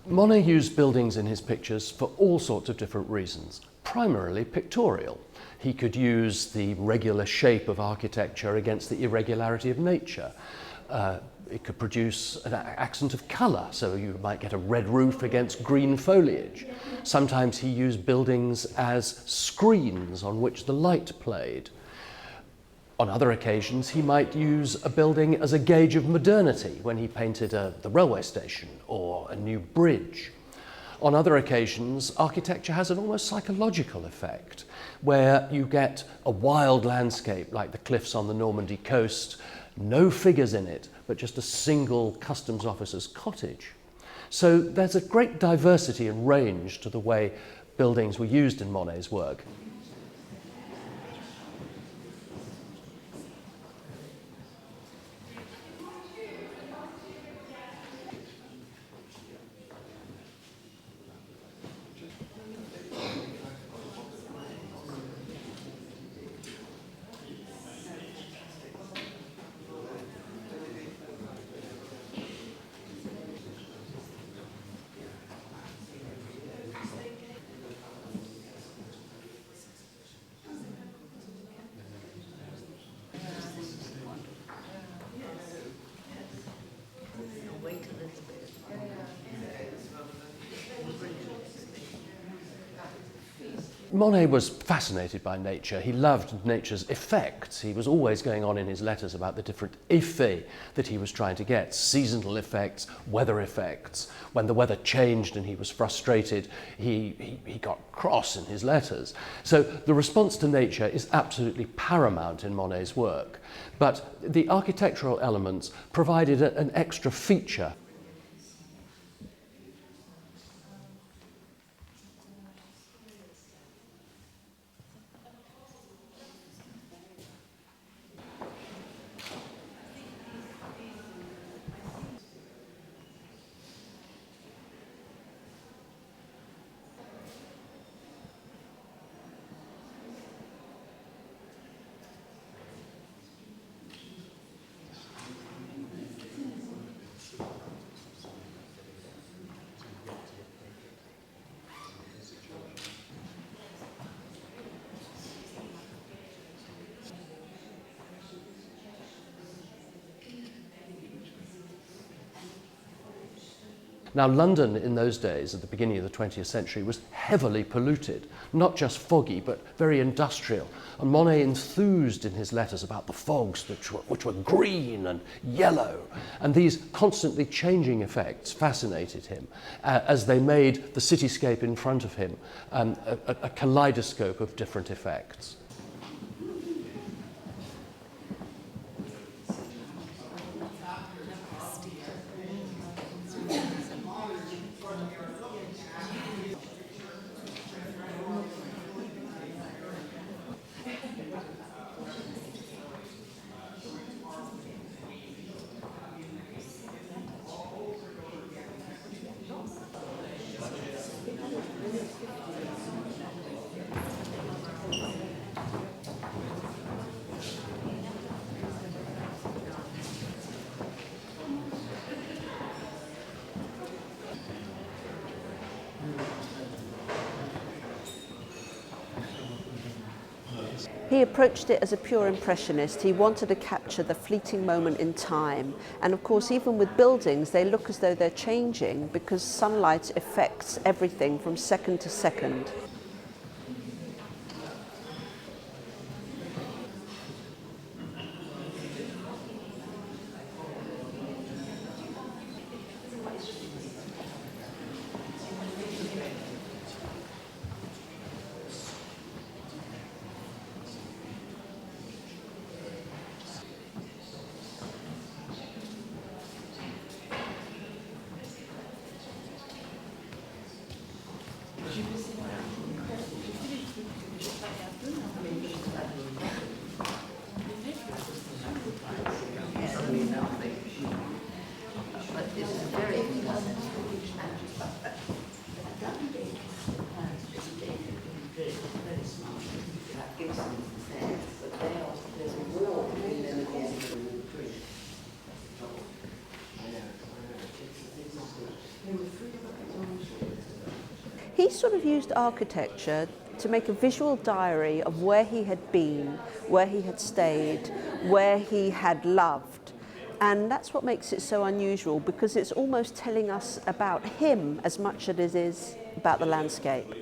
Monet used buildings in his pictures for all sorts of different reasons, primarily pictorial. He could use the regular shape of architecture against the irregularity of nature. It could produce an accent of colour, so you might get a red roof against green foliage. Sometimes he used buildings as screens on which the light played. On other occasions, he might use a building as a gauge of modernity when he painted the railway station or a new bridge. On other occasions, architecture has an almost psychological effect, where you get a wild landscape like the cliffs on the Normandy coast, no figures in it, but just a single customs officer's cottage. So there's a great diversity and range to the way buildings were used in Monet's work. Monet was fascinated by nature. He loved nature's effects. He was always going on in his letters about the different effets that he was trying to get, seasonal effects, weather effects. When the weather changed and he was frustrated, he got cross in his letters. So the response to nature is absolutely paramount in Monet's work. But the architectural elements provided an extra feature. Now, London in those days, at the beginning of the 20th century, was heavily polluted, not just foggy, but very industrial. And Monet enthused in his letters about the fogs which were green and yellow. And these constantly changing effects fascinated him as they made the cityscape in front of him a kaleidoscope of different effects. He approached it as a pure impressionist. He wanted to capture the fleeting moment in time. And of course, even with buildings, they look as though they're changing because sunlight affects everything from second to second. He sort of used architecture to make a visual diary of where he had been, where he had stayed, where he had loved. And that's what makes it so unusual, because it's almost telling us about him as much as it is about the landscape.